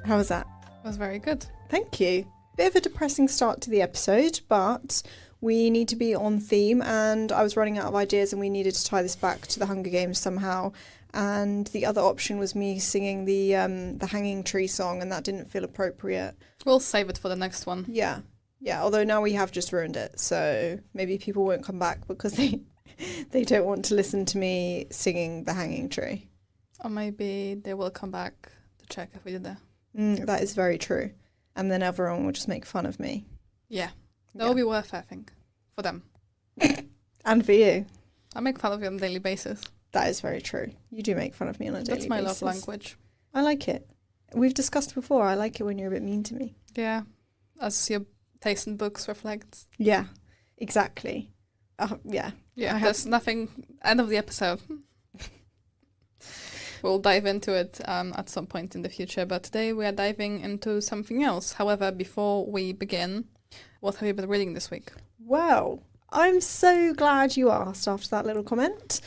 How was that? It was very good. Thank you. Bit of a depressing start to the episode, but we need to be on theme, and I was running out of ideas and we needed to tie this back to the Hunger Games somehow. And the other option was me singing the Hanging Tree song, and that didn't feel appropriate. We'll save it for the next one. Yeah, although now we have just ruined it, so maybe people won't come back because they don't want to listen to me singing the Hanging Tree. Or maybe they will come back to check if we did that. That is very true. And then everyone will just make fun of me. Yeah. That will be worth it, I think, for them. And for you. I make fun of you on a daily basis. That is very true. You do make fun of me on a daily basis. That's my love language. I like it. We've discussed before, I like it when you're a bit mean to me. Yeah. As your taste in books reflects. Yeah, exactly. Yeah. Yeah, there's nothing... End of the episode. We'll dive into it at some point in the future, but today we are diving into something else. However, before we begin, what have you been reading this week? Well, I'm so glad you asked after that little comment.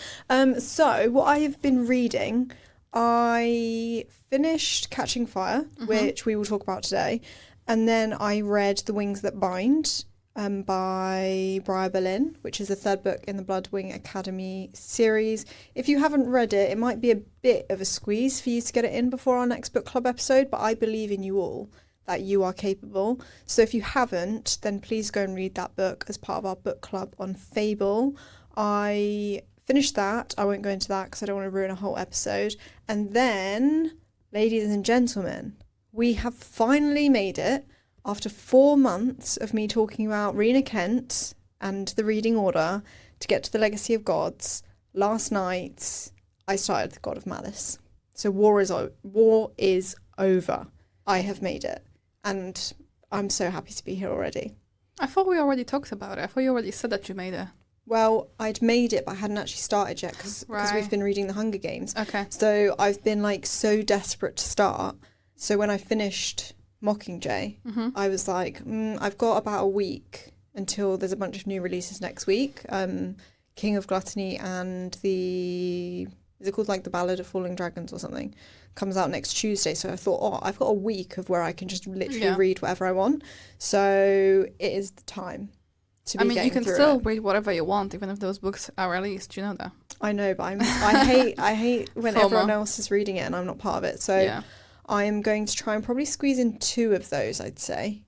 So what I have been reading, I finished Catching Fire, which we will talk about today, and then I read The Wings That Bind by Briar Boleyn, which is the third book in the Bloodwing Academy series. If you haven't read it, it might be a bit of a squeeze for you to get it in before our next book club episode, but I believe in you all, that you are capable. So if you haven't, then please go and read that book as part of our book club on Fable. I finished that. I won't go into that because I don't want to ruin a whole episode. And then, ladies and gentlemen, we have finally made it. After 4 months of me talking about Rena Kent and the reading order to get to the Legacy of Gods, last night I started the God of Malice. So war is over. I have made it. And I'm so happy to be here already. I thought we already talked about it. I thought you already said that you made it. Well, I'd made it, but I hadn't actually started yet because we've been reading the Hunger Games. Okay. So I've been like so desperate to start. So when I finished Mockingjay, I was like, I've got about a week until there's a bunch of new releases next week. King of Gluttony and is it called like The Ballad of Falling Dragons or something, comes out next Tuesday. So I thought, I've got a week of where I can just literally read whatever I want. So it is the time to be getting you can through still it. read whatever you want, even if those books are released. You know that. I know, but I hate when FOMO. Everyone else is reading it and I'm not part of it. So. Yeah. I am going to try and probably squeeze in 2 of those, I'd say,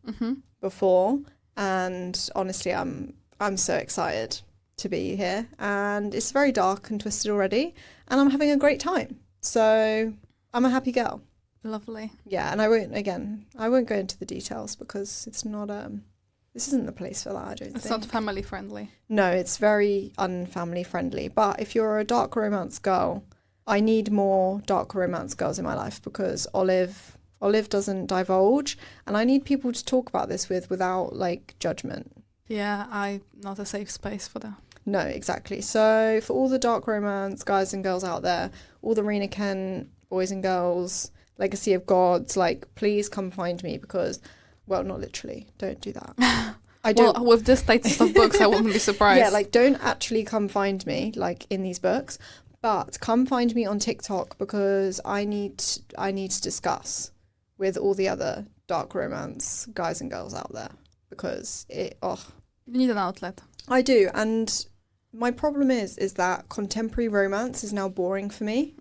before. And honestly, I'm so excited to be here. And it's very dark and twisted already. And I'm having a great time. So I'm a happy girl. Lovely. Yeah, and I won't go into the details because it's not... this isn't the place for that, I don't think. It's not family friendly. No, it's very unfamily friendly. But if you're a dark romance girl... I need more dark romance girls in my life because Olive doesn't divulge, and I need people to talk about this without like judgment. Yeah, I'm not a safe space for that. No, exactly. So for all the dark romance guys and girls out there, all the Rena Kent boys and girls, Legacy of Gods, like please come find me because, well, not literally, don't do that. Well, with this status of books, I wouldn't be surprised. Yeah, like don't actually come find me like in these books. But come find me on TikTok because I need to discuss with all the other dark romance guys and girls out there because you need an outlet. I do, and my problem is that contemporary romance is now boring for me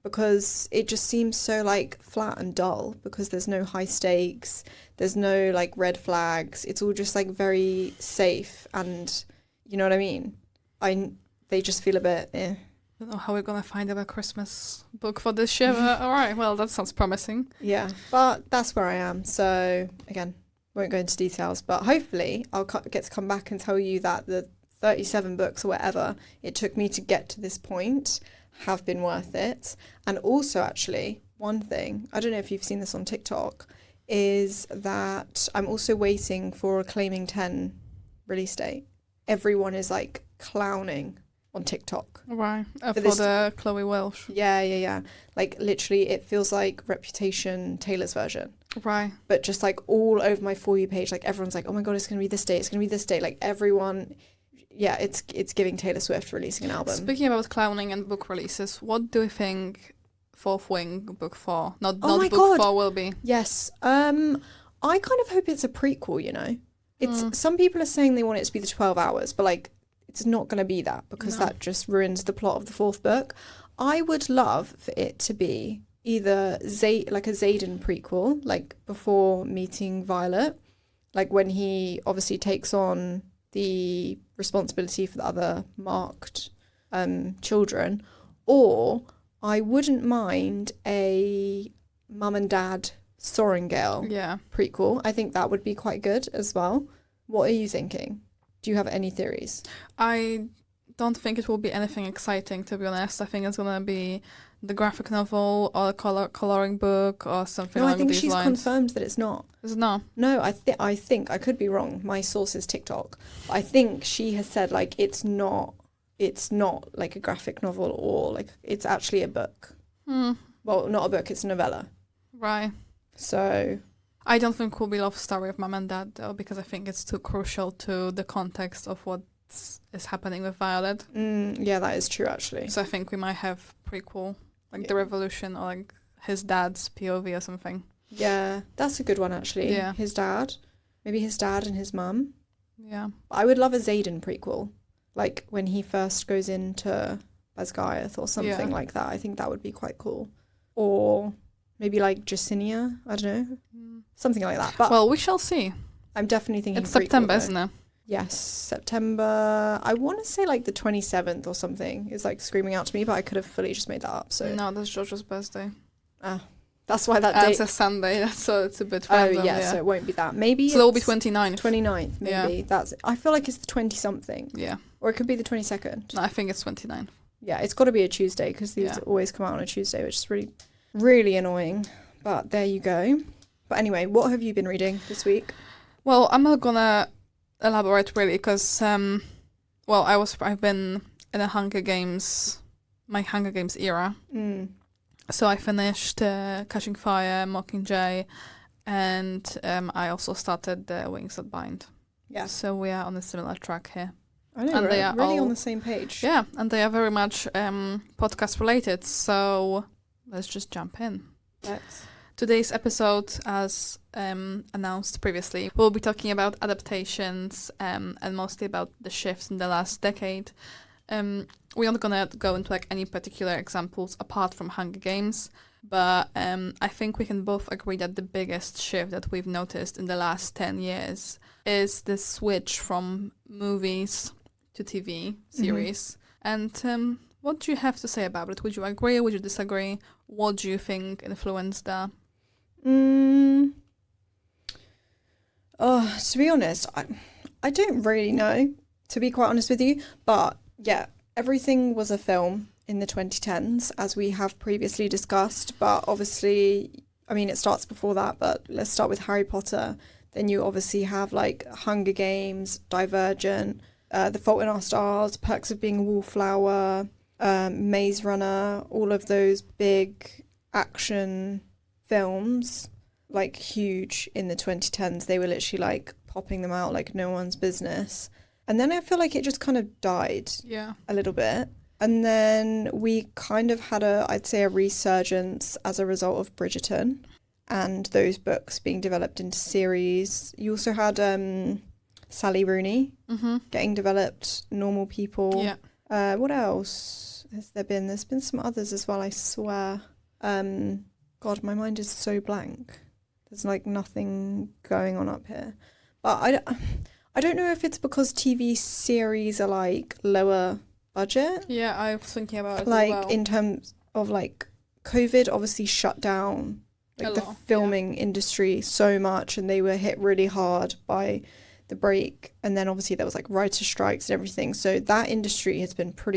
because it just seems so like flat and dull because there's no high stakes, there's no like red flags. It's all just like very safe, and you know what I mean. They just feel a bit. I don't know how we're going to find a Christmas book for this year. All right, well, that sounds promising. Yeah, but that's where I am. So, again, won't go into details, but hopefully I'll get to come back and tell you that the 37 books or whatever it took me to get to this point have been worth it. And also, actually, one thing, I don't know if you've seen this on TikTok, is that I'm also waiting for a Claiming 10 release date. Everyone is, like, clowning on TikTok. Right. For the Chloe Welsh. Yeah. Like literally it feels like Reputation Taylor's version. Right. But just like all over my For You page, like everyone's like, oh my God, it's going to be this day. It's going to be this day. Like everyone, it's giving Taylor Swift releasing an album. Speaking about clowning and book releases, what do you think Fourth Wing book 4. Not Oh my book God. 4 will be. Yes. I kind of hope it's a prequel, you know. Some people are saying they want it to be the 12 hours, but like it's not going to be that because that just ruins the plot of the 4th book. I would love for it to be either like a Xaden prequel, like before meeting Violet, like when he obviously takes on the responsibility for the other marked children, or I wouldn't mind a mum and dad Sorengale prequel. I think that would be quite good as well. What are you thinking? Do you have any theories? I don't think it will be anything exciting, to be honest. I think it's going to be the graphic novel or a coloring book or something along these lines. No, I think she's confirmed that it's not. It's not? No, I think, I could be wrong. My source is TikTok. But I think she has said, like, it's not like a graphic novel or, like, it's actually a book. Well, not a book, it's a novella. Right. So I don't think we'll be love story of mum and dad, though, because I think it's too crucial to the context of what is happening with Violet. Yeah, that is true, actually. So I think we might have prequel, like the revolution or like his dad's POV or something. Yeah, that's a good one, actually. Yeah. His dad. Maybe his dad and his mum. Yeah. I would love a Xaden prequel. Like when he first goes into Basgiath or something like that. I think that would be quite cool. Or maybe like Jacinia, I don't know. Something like that. But well, we shall see. I'm definitely thinking it's prequel, September, though. isn't it? Yes, September. I want to say like the 27th or something is like screaming out to me, but I could have fully just made that up. So no, that's George's birthday. That's why that date. It's a Sunday, so it's a bit random. random. So it won't be that. Maybe so it'll be 29th. 29th, maybe. Yeah. That's. I feel like it's the 20-something. Yeah. Or it could be the 22nd. No, I think it's 29th. Yeah, it's got to be a Tuesday because these always come out on a Tuesday, which is really, really annoying. But there you go. But anyway, what have you been reading this week? Well, I'm not gonna elaborate really because, I've been in a my Hunger Games era. So I finished Catching Fire, Mockingjay, and I also started the Wings That Bind. Yeah. So we are on a similar track here. I know, and they are really on the same page. Yeah, and they are very much podcast related. So let's just jump in. Today's episode, as announced previously, we'll be talking about adaptations and mostly about the shifts in the last decade. We're not going to go into like any particular examples apart from Hunger Games, but I think we can both agree that the biggest shift that we've noticed in the last 10 years is the switch from movies to TV series. And what do you have to say about it? Would you agree? Would you disagree? What do you think influenced that? To be honest, I don't really know, to be quite honest with you. But yeah, everything was a film in the 2010s, as we have previously discussed. But obviously, I mean, it starts before that, but let's start with Harry Potter. Then you obviously have like Hunger Games, Divergent, The Fault in Our Stars, Perks of Being a Wallflower, Maze Runner, all of those big action films, like huge in the 2010s. They were literally like popping them out like no one's business. And then I feel like it just kind of died a little bit. And then we kind of had I'd say a resurgence as a result of Bridgerton and those books being developed into series. You also had Sally Rooney getting developed, Normal People. Yeah. What else has there been? There's been some others as well, I swear. God, my mind is so blank. There's like nothing going on up here. But I don't know if it's because TV series are like lower budget. Yeah, I was thinking about it like as well. In terms of like COVID obviously shut down like the filming industry so much, and they were hit really hard by the break. And then obviously there was like writer strikes and everything. So that industry has been through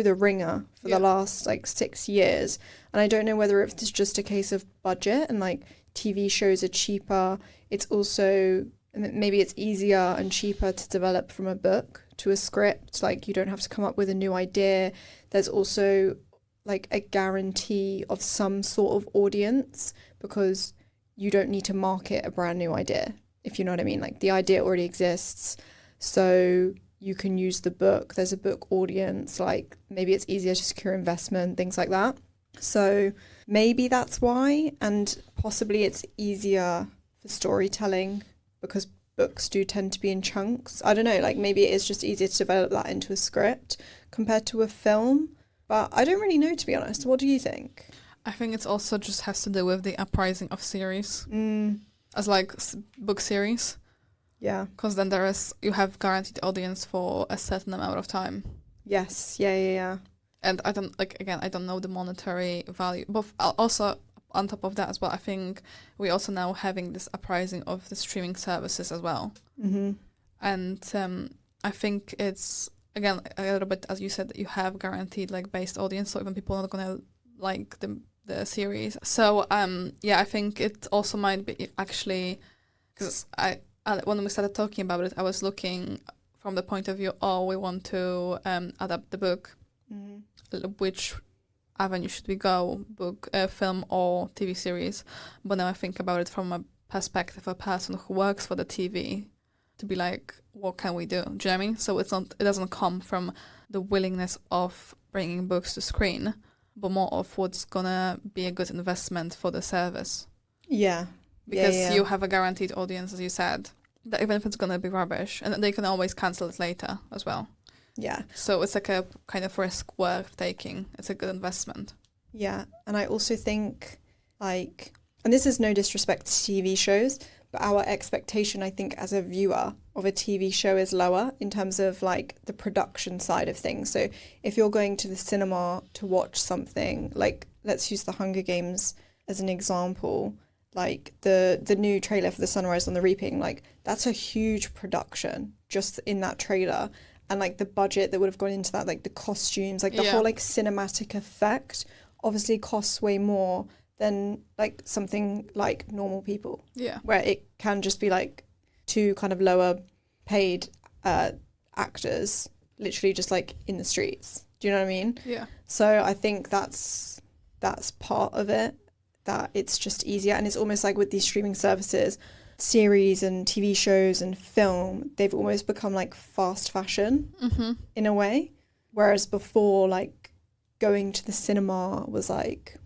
the ringer for the last like 6 years. And I don't know whether it's just a case of budget and like TV shows are cheaper. It's also, maybe it's easier and cheaper to develop from a book to a script. Like you don't have to come up with a new idea. There's also like a guarantee of some sort of audience because you don't need to market a brand new idea, if you know what I mean. Like the idea already exists. So you can use the book. There's a book audience. Like maybe it's easier to secure investment, things like that. So maybe that's why, and possibly it's easier for storytelling because books do tend to be in chunks. I don't know, like maybe it is just easier to develop that into a script compared to a film. But I don't really know, to be honest. What do you think? I think it's also just has to do with the uprising of series as like book series. Yeah. Because then you have guaranteed audience for a certain amount of time. Yes. Yeah. And I don't know the monetary value. But also on top of that as well, I think we also now having this uprising of the streaming services as well. Mm-hmm. And I think it's, again, a little bit, as you said, that you have guaranteed like based audience, so even people are not gonna like the series. So I think it also might be actually, because when we started talking about it, I was looking from the point of view, we want to adapt the book, which avenue should we go, book, film or TV series? But now I think about it from a perspective of a person who works for the TV, to be like, what can we do? Do you know what I mean? So it doesn't come from the willingness of bringing books to screen, but more of what's gonna be a good investment for the service. Yeah. Because you have a guaranteed audience, as you said, that even if it's gonna be rubbish, and they can always cancel it later as well. Yeah. So it's like a kind of risk worth taking. It's a good investment. Yeah. And I also think, like, and this is no disrespect to TV shows, but our expectation, I think, as a viewer of a TV show is lower in terms of, like, the production side of things. So if you're going to the cinema to watch something, like, let's use The Hunger Games as an example, like, the new trailer for The Sunrise on the Reaping, like, that's a huge production just in that trailer. And, like, the budget that would have gone into that, like, the costumes, like, the whole, like, cinematic effect obviously costs way more than, like, something like Normal People. Yeah. Where it can just be, like, two kind of lower paid actors literally just, like, in the streets. Do you know what I mean? Yeah. So I think that's part of it, that it's just easier. And it's almost like with these streaming services, series and TV shows and film, they've almost become like fast fashion in a way. Whereas before, like, going to the cinema was like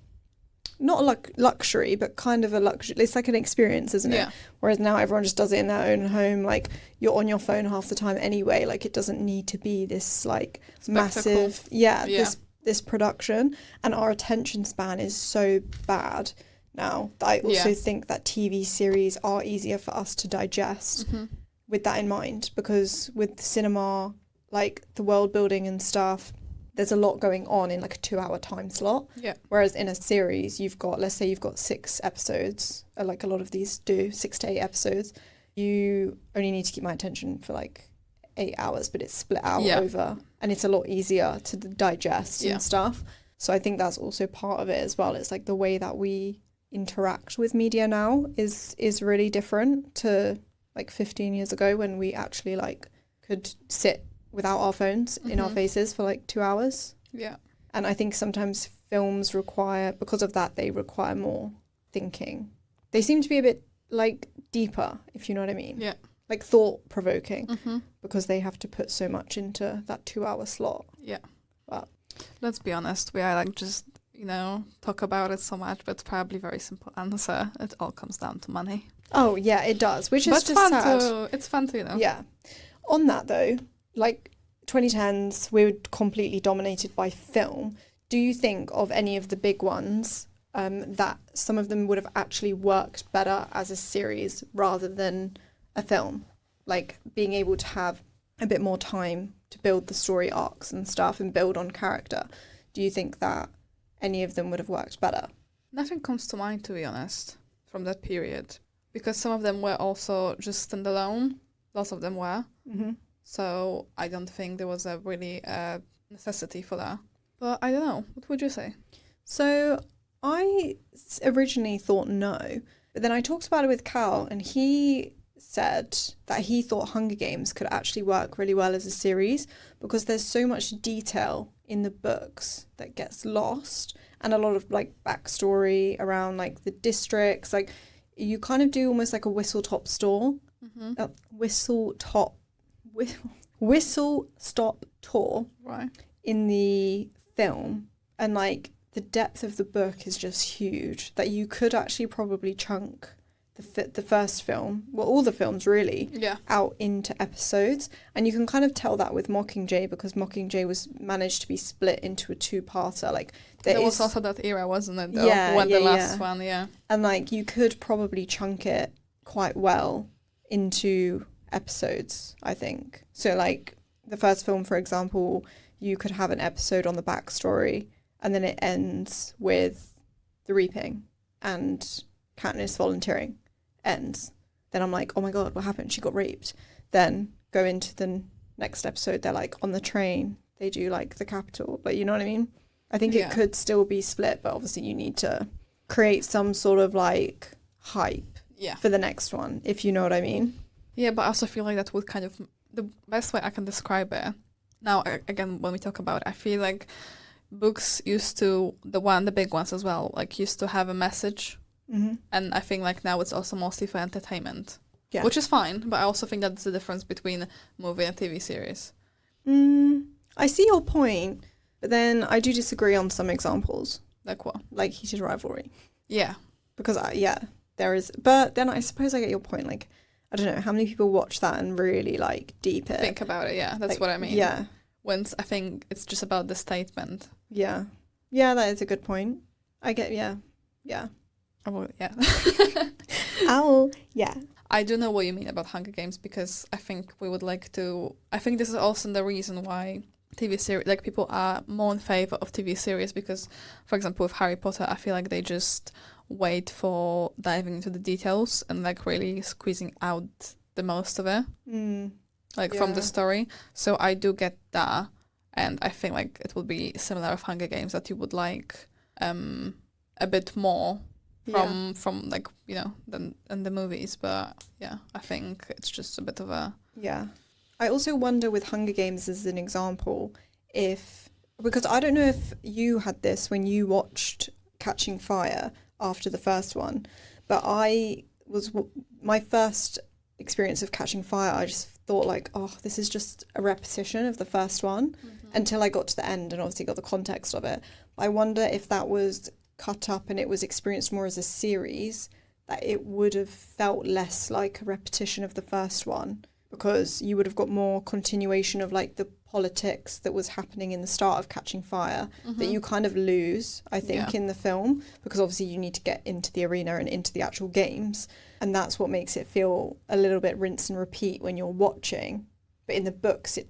not a luxury, but kind of a luxury. It's like an experience, isn't it? Whereas now everyone just does it in their own home. Like, you're on your phone half the time anyway. Like, it doesn't need to be this like spectacle. Massive, this production. And our attention span is so bad now that I also think that TV series are easier for us to digest with that in mind, because with cinema, like, the world building and stuff, there's a lot going on in like a 2-hour time slot. Yeah. Whereas in a series, let's say you've got 6 episodes, like a lot of these do, 6 to 8 episodes. You only need to keep my attention for like 8 hours, but it's split out over, and it's a lot easier to digest and stuff. So I think that's also part of it as well. It's like the way that we interact with media now is really different to like 15 years ago, when we actually like could sit without our phones in our faces for like 2 hours. Yeah. And I think sometimes films because of that, they require more thinking. They seem to be a bit like deeper, if you know what I mean. Yeah. Like thought-provoking, because they have to put so much into that 2-hour slot. Yeah. But let's be honest, we are like just, talk about it so much, but it's probably very simple answer. It all comes down to money. Oh yeah, it does, which is just fun sad. It's fun to, Yeah. On that though, like 2010s, we were completely dominated by film. Do you think of any of the big ones that some of them would have actually worked better as a series rather than a film? Like being able to have a bit more time to build the story arcs and stuff and build on character. Do you think that any of them would have worked better? Nothing comes to mind, to be honest, from that period. Because some of them were also just standalone. Lots of them were. Mm-hmm. So I don't think there was a really necessity for that. But I don't know. What would you say? So I originally thought no. But then I talked about it with Cal, and he said that he thought Hunger Games could actually work really well as a series, because there's so much detail in the books that gets lost, and a lot of like backstory around like the districts. Like, you kind of do almost like a whistle stop tour right in the film, and like the depth of the book is just huge, that you could actually probably chunk the first film, well, all the films really, out into episodes. And you can kind of tell that with Mockingjay, because Mockingjay was managed to be split into a two-parter. Like there was also that era, wasn't it? The last one, And like you could probably chunk it quite well into episodes, I think. So like the first film, for example, you could have an episode on the backstory, and then it ends with the reaping and Katniss volunteering. Ends. Then I'm like, oh my god, what happened? She got raped. Then go into the next episode, they're like on the train, they do like the Capitol, but you know what I mean? I think it could still be split, but obviously you need to create some sort of like hype for the next one, if you know what I mean. Yeah, but I also feel like that would kind of, the best way I can describe it, now again when we talk about it, I feel like books used to, the big ones as well, like used to have a message. Mm-hmm. And I think like now it's also mostly for entertainment, which is fine. But I also think that's the difference between a movie and TV series. I see your point, but then I do disagree on some examples. Like what? Like Heated Rivalry. Yeah. Because there is. But then I suppose I get your point. Like, I don't know how many people watch that and really like deep it. Think about it. Yeah, that's like, what I mean. Yeah. Once I think it's just about the statement. Yeah. Yeah, that is a good point. I get. Yeah. Oh, yeah. Oh, yeah. I do know what you mean about Hunger Games, because I think we would like to... I think this is also the reason why TV series... Like, people are more in favour of TV series because, for example, with Harry Potter, I feel like they just wait for diving into the details and, like, really squeezing out the most of it. From the story. So I do get that. And I think, like, it will be similar with Hunger Games, that you would like a bit more... from like, you know, than in the movies. But yeah, I think it's just a bit of a... Yeah. I also wonder with Hunger Games as an example, because I don't know if you had this when you watched Catching Fire after the first one, but my first experience of Catching Fire, I just thought like, oh, this is just a repetition of the first one, until I got to the end and obviously got the context of it. I wonder if that was cut up and it was experienced more as a series, that it would have felt less like a repetition of the first one, because you would have got more continuation of like the politics that was happening in the start of Catching Fire that you kind of lose, I think, in the film, because obviously you need to get into the arena and into the actual games, and that's what makes it feel a little bit rinse and repeat when you're watching. But in the books it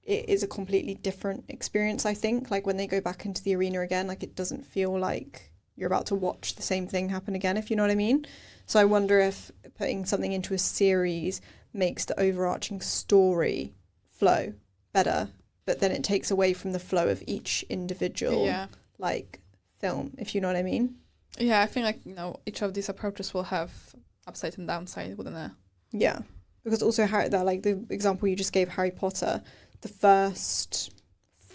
is a completely different experience, I think. Like when they go back into the arena again, like it doesn't feel like you're about to watch the same thing happen again, if you know what I mean. So I wonder if putting something into a series makes the overarching story flow better, but then it takes away from the flow of each individual like film, if you know what I mean. Yeah, I think like, you know, each of these approaches will have upside and downside, wouldn't it? Yeah, because also like the example you just gave, Harry Potter, the first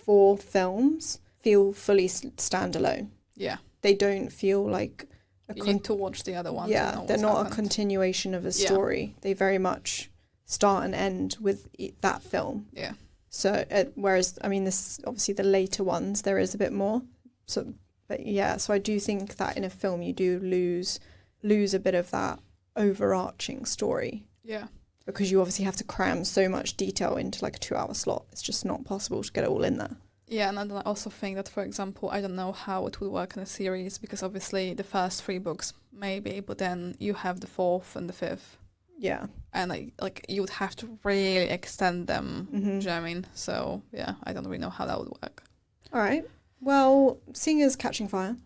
4 films feel fully standalone. Yeah. They don't feel like... You need to watch the other ones. Yeah, they're not a continuation of a story. Yeah. They very much start and end with that film. Yeah. So, whereas, I mean, this obviously the later ones, there is a bit more. So, but yeah, so I do think that in a film you do lose a bit of that overarching story. Yeah. Because you obviously have to cram so much detail into like a 2-hour slot. It's just not possible to get it all in there. Yeah, and I also think that, for example, I don't know how it would work in a series, because obviously the first 3 books maybe, but then you have the 4th and the 5th. Yeah. And like you would have to really extend them. Do you know what I mean? So yeah, I don't really know how that would work. All right. Well, seeing as Catching Fire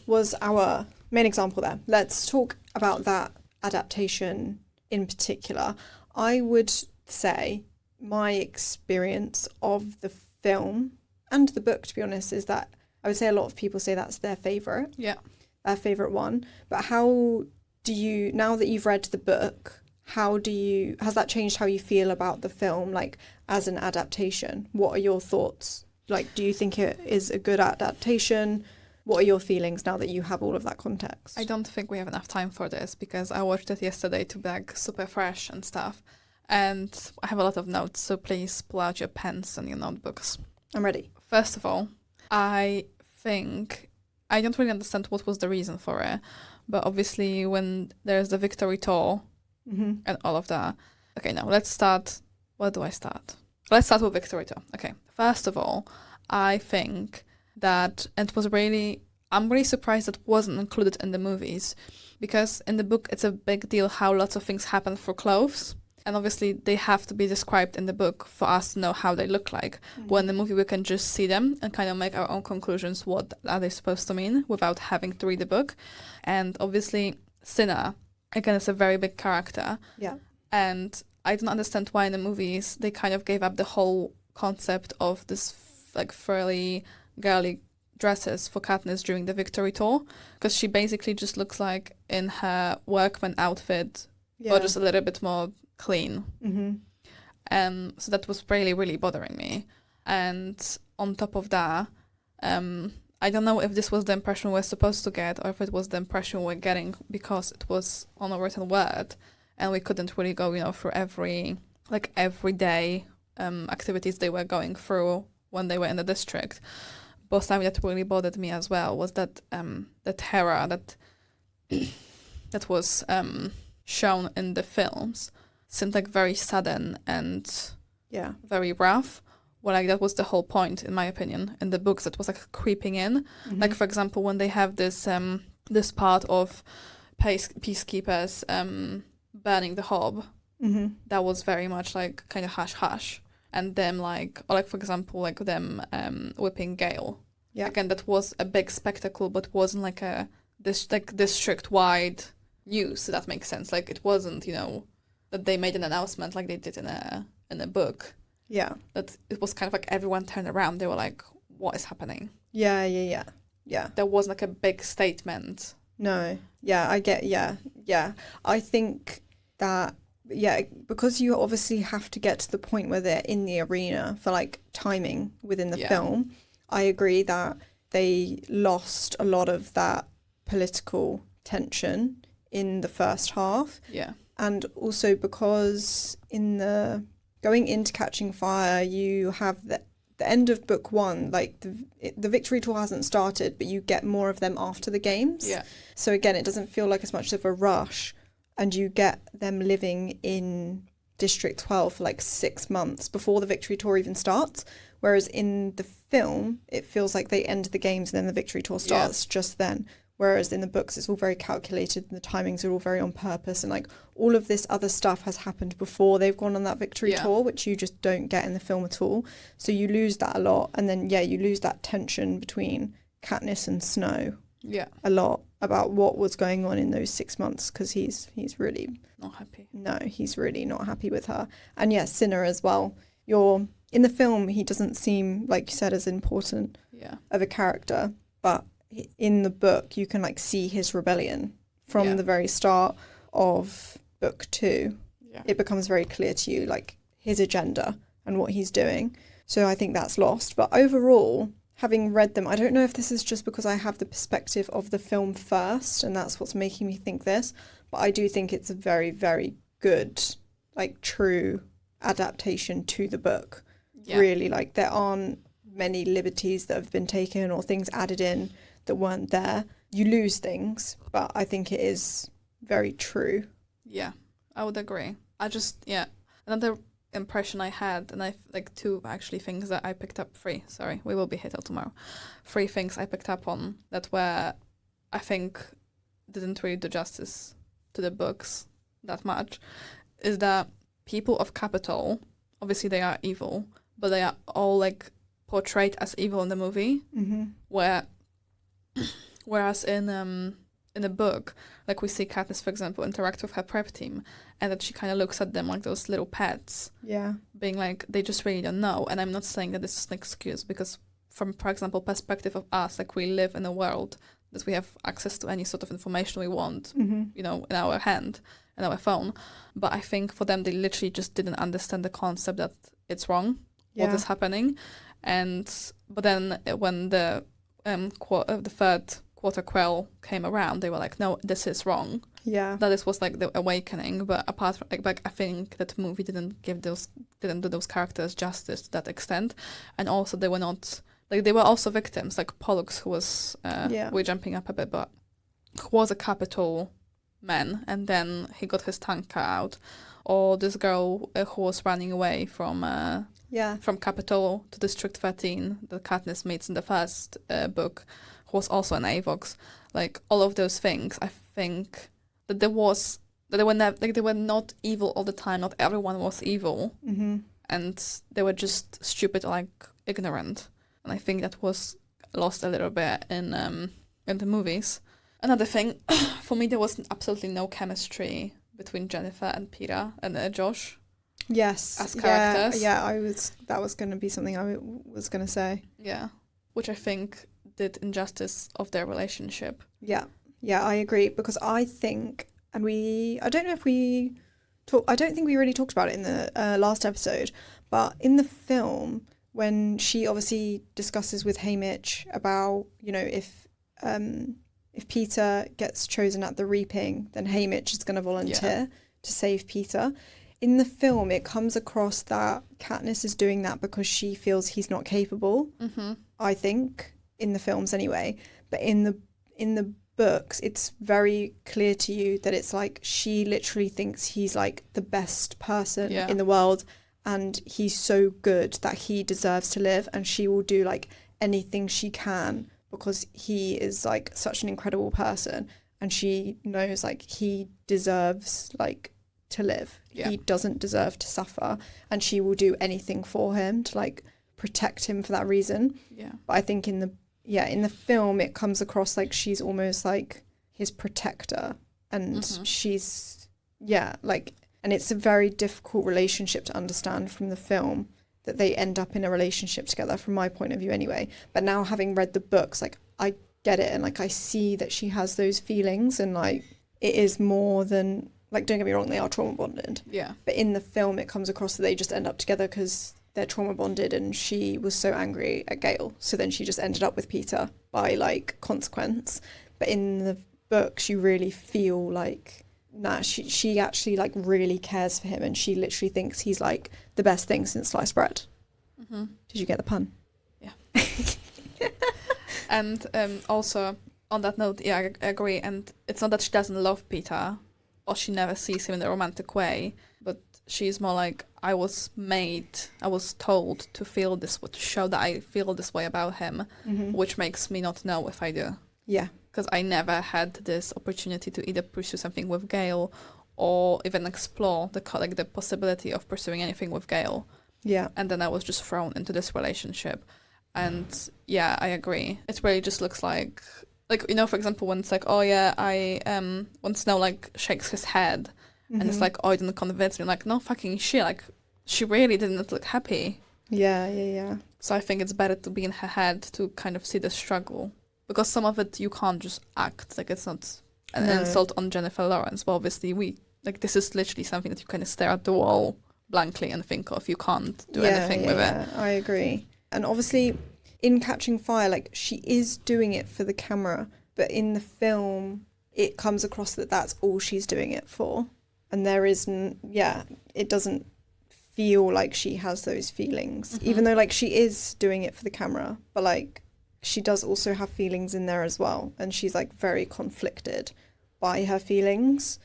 was our main example there, let's talk about that adaptation in particular. I would say my experience of the film and the book, to be honest, is that I would say a lot of people say that's their favourite. Yeah. Their favourite one. But how do you, now that you've read the book, has that changed how you feel about the film, like, as an adaptation? What are your thoughts? Like, do you think it is a good adaptation? What are your feelings now that you have all of that context? I don't think we have enough time for this, because I watched it yesterday to be like super fresh and stuff. And I have a lot of notes, so please pull out your pens and your notebooks. I'm ready. First of all, I think I don't really understand what was the reason for it, but obviously when there's the victory tour and all of that. Okay, now let's start. Where do I start? Let's start with victory tour. Okay, first of all, I think that I'm really surprised it wasn't included in the movies, because in the book it's a big deal how lots of things happen for clothes. And obviously they have to be described in the book for us to know how they look like. But in the movie we can just see them and kind of make our own conclusions. What are they supposed to mean without having to read the book? And obviously Cinna, again, is a very big character. Yeah. And I don't understand why in the movies they kind of gave up the whole concept of this like fairly girly dresses for Katniss during the victory tour, because she basically just looks like in her workman outfit, or just a little bit more clean. So that was really, really bothering me. And on top of that, I don't know if this was the impression we're supposed to get, or if it was the impression we're getting because it was on a written word and we couldn't really go, through everyday activities they were going through when they were in the district. But something that really bothered me as well was that the terror that was shown in the films seemed like very sudden and very rough. Well, like that was the whole point, in my opinion, in the books. It was like creeping in. Like, for example, when they have this this part of peacekeepers burning the hob, that was very much like kind of hush hush. And them for example, like them whipping Gale. Yeah. Again, that was a big spectacle, but wasn't like district wide news. So that makes sense. Like it wasn't, that they made an announcement like they did in a book. Yeah. That it was kind of like everyone turned around. They were like, "What is happening?" Yeah. There was like a big statement. No. Yeah, I get. Yeah. I think that. Yeah, because you obviously have to get to the point where they're in the arena for like timing within the film. I agree that they lost a lot of that political tension in the first half. Yeah. And also because going into Catching Fire, you have the end of book 1, like the victory tour hasn't started, but you get more of them after the games. Yeah. So again, it doesn't feel like as much of a rush. And you get them living in District 12 for like 6 months before the victory tour even starts. Whereas in the film, it feels like they end the games and then the victory tour starts just then. Whereas in the books, it's all very calculated and the timings are all very on purpose. And like all of this other stuff has happened before they've gone on that victory tour, which you just don't get in the film at all. So you lose that a lot. And then, you lose that tension between Katniss and Snow a lot about what was going on in those 6 months, because he's really not happy. No, he's really not happy with her. And Cinna as well. In the film, he doesn't seem, like you said, as important of a character, but in the book, you can like see his rebellion from the very start of book 2. Yeah. It becomes very clear to you, like his agenda and what he's doing. So I think that's lost. But overall, having read them, I don't know if this is just because I have the perspective of the film first and that's what's making me think this, but I do think it's a very, very good, like true adaptation to the book. Yeah. Really, like there aren't many liberties that have been taken or things added in that weren't there. You lose things, but I think it is very true. Yeah, I would agree. Another impression I had, and I like 2 actually things that I picked up 3. Sorry, we will be here till tomorrow. 3 things I picked up on that were, I think, didn't really do justice to the books that much, is that people of Capital, obviously they are evil, but they are all like portrayed as evil in the movie, whereas in the book, like we see Katniss, for example, interact with her prep team, and that she kind of looks at them like those little pets. Yeah. Being like, they just really don't know. And I'm not saying that this is an excuse, because from, for example, perspective of us, like we live in a world that we have access to any sort of information we want, in our hand, in our phone. But I think for them, they literally just didn't understand the concept that it's wrong, what is happening. But then when the third quarter quell came around, they were like, no, this is wrong. Yeah. That this was like the awakening. But apart from like I think that movie didn't do those characters justice to that extent. And also they were not like they were also victims, like Pollux, who was we're jumping up a bit, but who was a capital man, and then he got his tongue cut out, or this girl who was running away from Capital to District 13 that Katniss meets in the first book, who was also an Avox. Like all of those things, I think that they were not evil all the time. Not everyone was evil, and they were just stupid, like ignorant. And I think that was lost a little bit in the movies. Another thing, for me, there was absolutely no chemistry between Jennifer and Peter and Josh. Yes, as characters. That was going to be something I was going to say. Yeah, which I think did injustice of their relationship. Yeah, I agree, because I think, and I don't think we really talked about it in the last episode, but in the film, when she obviously discusses with Haymitch about, if Peter gets chosen at the reaping, then Haymitch is going to volunteer to save Peter. In the film, it comes across that Katniss is doing that because she feels he's not capable. I think, in the films anyway. But in the books, it's very clear to you that it's like she literally thinks he's like the best person in the world, and he's so good that he deserves to live, and she will do like anything she can because he is like such an incredible person, and she knows like he deserves like to live. He doesn't deserve to suffer, and she will do anything for him to like protect him for that reason. But I think in the film it comes across like she's almost like his protector, and she's and it's a very difficult relationship to understand from the film, that they end up in a relationship together, from my point of view anyway. But now, having read the books, like I get it, and like I see that she has those feelings, and like it is more than, like, don't get me wrong, they are trauma bonded. But in the film it comes across that they just end up together because they're trauma bonded, and she was so angry at Gale, so then she just ended up with Peter by like consequence. But in the books you really feel like, she actually like really cares for him, and she literally thinks he's like the best thing since sliced bread. Did you get the pun? Yeah. And also on that note, I agree, and it's not that she doesn't love Peter or she never sees him in a romantic way, but she's more like, I was told to feel this, to show that I feel this way about him, which makes me not know if I do. Because I never had this opportunity to either pursue something with Gale or even explore the possibility of pursuing anything with Gale. And then I was just thrown into this relationship. And I agree. It really just looks like, for example, when it's like, when Snow like shakes his head and it's like, it didn't convince me. I'm like, no fucking shit. Like, she really didn't look happy. So I think it's better to be in her head to kind of see the struggle. Because some of it you can't just act, like it's not an insult on Jennifer Lawrence, but obviously this is literally something that you kind of stare at the wall blankly and think of. You can't do anything with it. I agree. And obviously in Catching Fire, like, she is doing it for the camera, but in the film it comes across that that's all she's doing it for, and there isn't it doesn't feel like she has those feelings, even though like she is doing it for the camera, but like she does also have feelings in there as well, and she's like very conflicted by her feelings.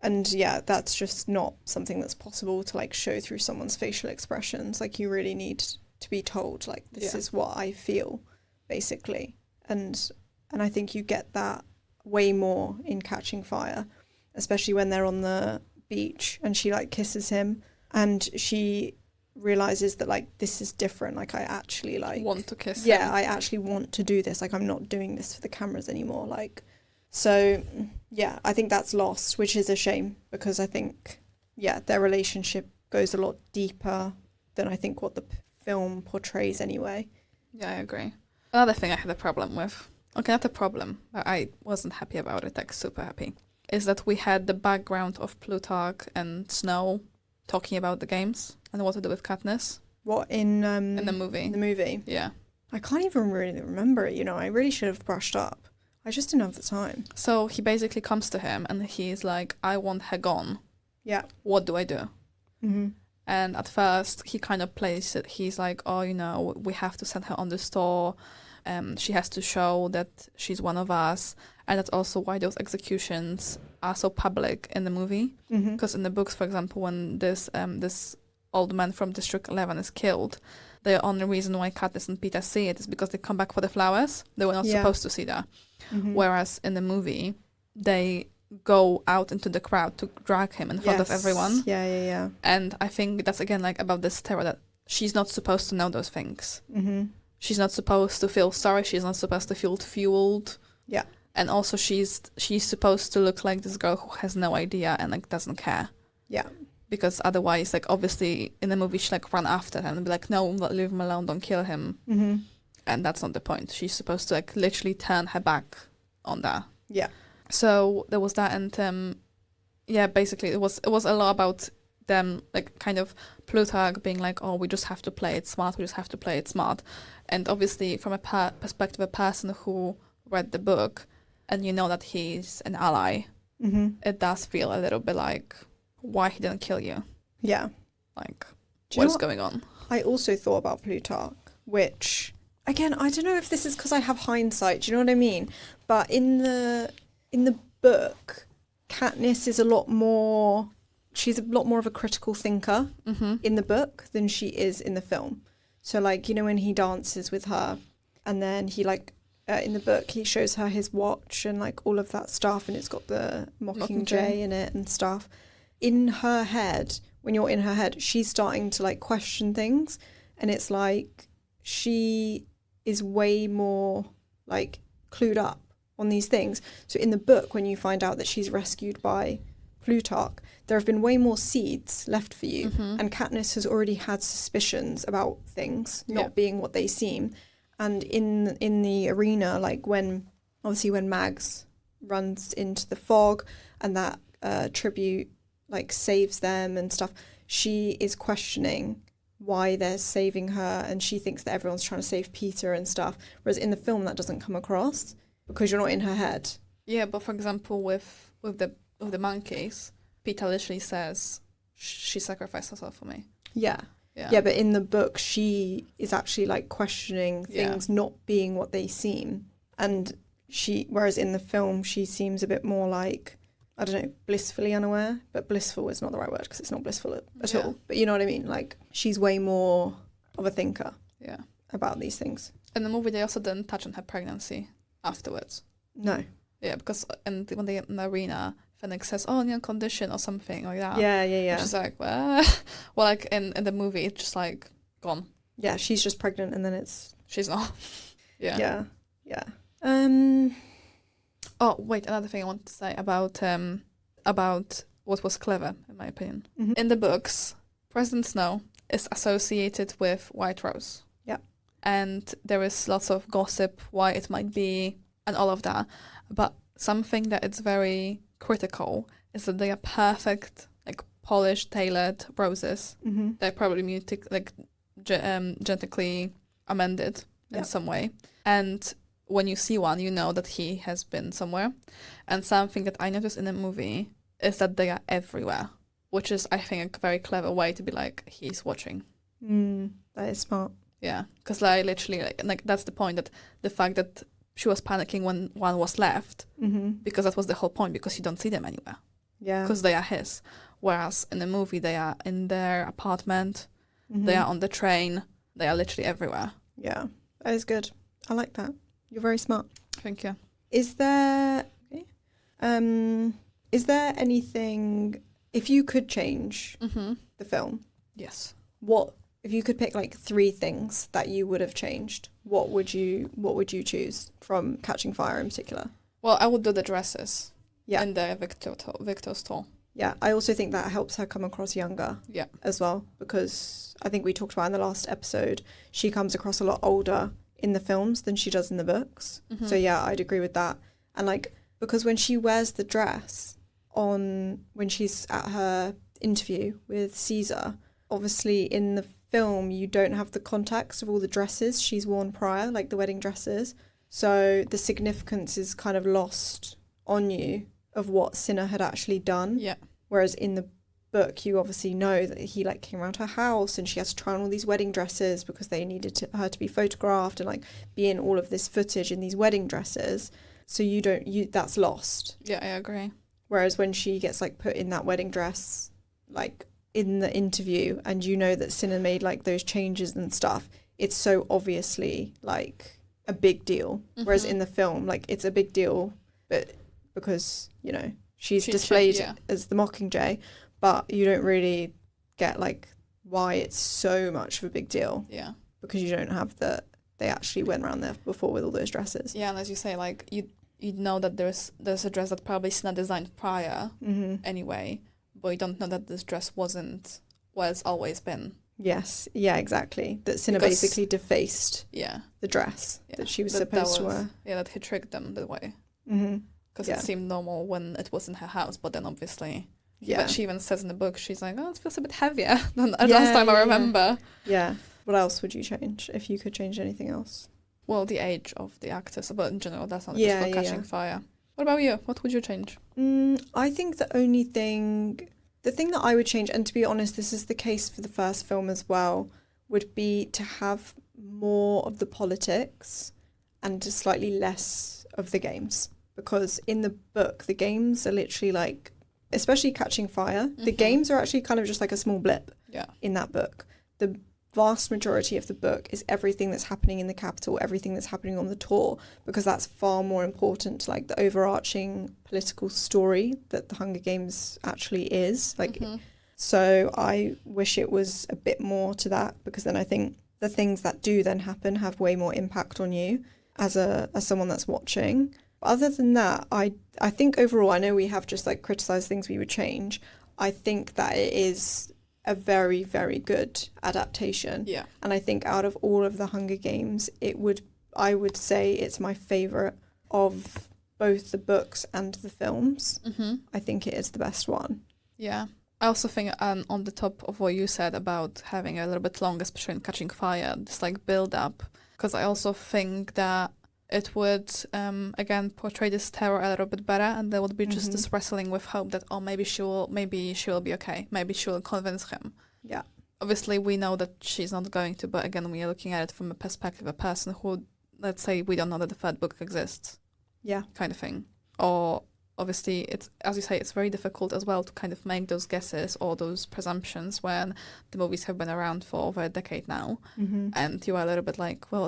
And that's just not something that's possible to like show through someone's facial expressions. Like, you really need to be told like, this is what I feel, basically. And I think you get that way more in Catching Fire, especially when they're on the beach and she like kisses him and she realizes that like, this is different, like I actually like want to kiss him. I actually want to do this, like I'm not doing this for the cameras anymore, like. So I think that's lost, which is a shame, because I think their relationship goes a lot deeper than I think what the film portrays anyway. I agree. Another thing I had a problem with, not a problem, but I wasn't happy about it, like super happy, is that we had the background of Plutarch and Snow talking about the games and what to do with Katniss. What, in the movie? The movie? Yeah. I can't even really remember it, I really should have brushed up. I just didn't have the time. So he basically comes to him and he's like, I want her gone. Yeah. What do I do? And at first, he kind of plays it. He's like, oh, you know, we have to send her on the store. She has to show that she's one of us. And that's also why those executions are so public in the movie. Because in the books, for example, when this old man from District 11 is killed, the only reason why Katniss and Peeta see it is because they come back for the flowers. They were not supposed to see that. Whereas in the movie, they go out into the crowd to drag him in front of everyone. Yeah. And I think that's again like about this terror that she's not supposed to know those things. She's not supposed to feel sorry. She's not supposed to feel fueled. Yeah. And also she's supposed to look like this girl who has no idea and like doesn't care. Yeah. Because otherwise, like obviously in the movie she like run after him and be like, no, leave him alone, don't kill him. And that's not the point. She's supposed to like literally turn her back on that. Yeah. So there was that, and basically it was a lot about them, like kind of Plutarch being like, oh, we just have to play it smart, and obviously from a perspective of a person who read the book, and you know that he's an ally, it does feel a little bit like, why he didn't kill you? Yeah, like what's going on? I also thought about Plutarch, which again, I don't know if this is because I have hindsight. Do you know what I mean? But in the book, Katniss is she's a lot more of a critical thinker in the book than she is in the film. So like, you know, when he dances with her and then he like, in the book, he shows her his watch and like all of that stuff, and it's got the Mockingjay in it and stuff. In her head, when you're in her head, she's starting to like question things, and it's like she is way more like clued up on these things. So in the book, when you find out that she's rescued by Plutarch, there have been way more seeds left for you, and Katniss has already had suspicions about things not being what they seem. And in the arena, like when Mags runs into the fog and that tribute like saves them and stuff, she is questioning why they're saving her, and she thinks that everyone's trying to save Peter and stuff. Whereas in the film, that doesn't come across because you're not in her head. Yeah, but for example, with the monkeys, Peter literally says she sacrificed herself for me. Yeah, but in the book, she is actually like questioning things not being what they seem, and whereas in the film, she seems a bit more like, I don't know, blissfully unaware, but blissful is not the right word because it's not blissful at all. But you know what I mean? Like, she's way more of a thinker about these things. In the movie, they also didn't touch on her pregnancy afterwards. No. Yeah, because when they get in the arena, Fennec says, oh, new condition or something like that. Yeah. Which is like, well, like in the movie, it's just like gone. Yeah, she's just pregnant and then she's not. Yeah. Oh, wait, another thing I wanted to say about what was clever, in my opinion. In the books, President Snow is associated with White Rose. Yeah. And there is lots of gossip why it might be and all of that. But something that is very critical is that they are perfect, like polished, tailored roses. They're probably genetically amended in some way. And when you see one, you know that he has been somewhere. And something that I noticed in the movie is that they are everywhere, which is, I think, a very clever way to be like, he's watching. That is smart. Yeah, because like literally, like that's the point, that the fact that she was panicking when one was left, because that was the whole point, because you don't see them anywhere. Yeah. Because they are his. Whereas in the movie, they are in their apartment, they are on the train, they are literally everywhere. Yeah, that is good. I like that. You're very smart. Thank you. Is there anything, if you could change the film? Yes. What, if you could pick like 3 things that you would have changed, what would you choose from Catching Fire in particular? Well, I would do the dresses. Yeah. And the Victor's tour. Yeah, I also think that helps her come across younger. Yeah. As well, because I think we talked about in the last episode, she comes across a lot older in the films than she does in the books. So yeah, I'd agree with that. And like, because when she wears the dress when she's at her interview with Caesar, obviously in the film you don't have the context of all the dresses she's worn prior, like the wedding dresses. So the significance is kind of lost on you of what Cinna had actually done. Yeah. Whereas in the book, you obviously know that he like came around her house and she has to try on all these wedding dresses because they needed her to be photographed and like be in all of this footage in these wedding dresses. So that's lost. Yeah, I agree. Whereas when she gets like put in that wedding dress, like in the interview, and you know that Cinna made like those changes and stuff, it's so obviously like a big deal. Whereas in the film, like it's a big deal, but because, you know, she's displayed as the Mockingjay, but you don't really get like why it's so much of a big deal. Yeah. Because you don't have they actually went around there before with all those dresses. Yeah, and as you say, like you know that there's a dress that probably Cinna designed prior anyway, but you don't know that this dress wasn't what it's always been. Yes, yeah, exactly. That Cinna basically defaced the dress that she was supposed to wear. Yeah, that he tricked them that way. Because it seemed normal when it was in her house, but then obviously... Yeah. But she even says in the book, she's like, oh, it feels a bit heavier than last time I remember. Yeah. What else would you change if you could change anything else? Well, the age of the actors, but in general, that's not just for Catching Fire. What about you? What would you change? I think the thing that I would change, and to be honest, this is the case for the first film as well, would be to have more of the politics and just slightly less of the games. Because in the book, the games are literally like, especially Catching Fire, the games are actually kind of just like a small blip in that book. The vast majority of the book is everything that's happening in the capital, everything that's happening on the tour, because that's far more important to like the overarching political story that the Hunger Games actually is. Like, so I wish it was a bit more to that, because then I think the things that do then happen have way more impact on you as someone that's watching. Other than that, I think overall, I know we have just like criticised things we would change. I think that it is a very, very good adaptation. Yeah. And I think out of all of the Hunger Games, I would say it's my favourite of both the books and the films. I think it is the best one. Yeah. I also think on the top of what you said about having a little bit longer, especially in Catching Fire, this like build up, because I also think that it would, again, portray this terror a little bit better, and there would be just this wrestling with hope that, oh, maybe she will be okay. Maybe she will convince him. Yeah. Obviously, we know that she's not going to, but again, we are looking at it from a perspective of a person who, let's say, we don't know that the third book exists. Yeah. Kind of thing. Or, obviously, it's, as you say, it's very difficult as well to kind of make those guesses or those presumptions when the movies have been around for over a decade now. And you are a little bit like, well,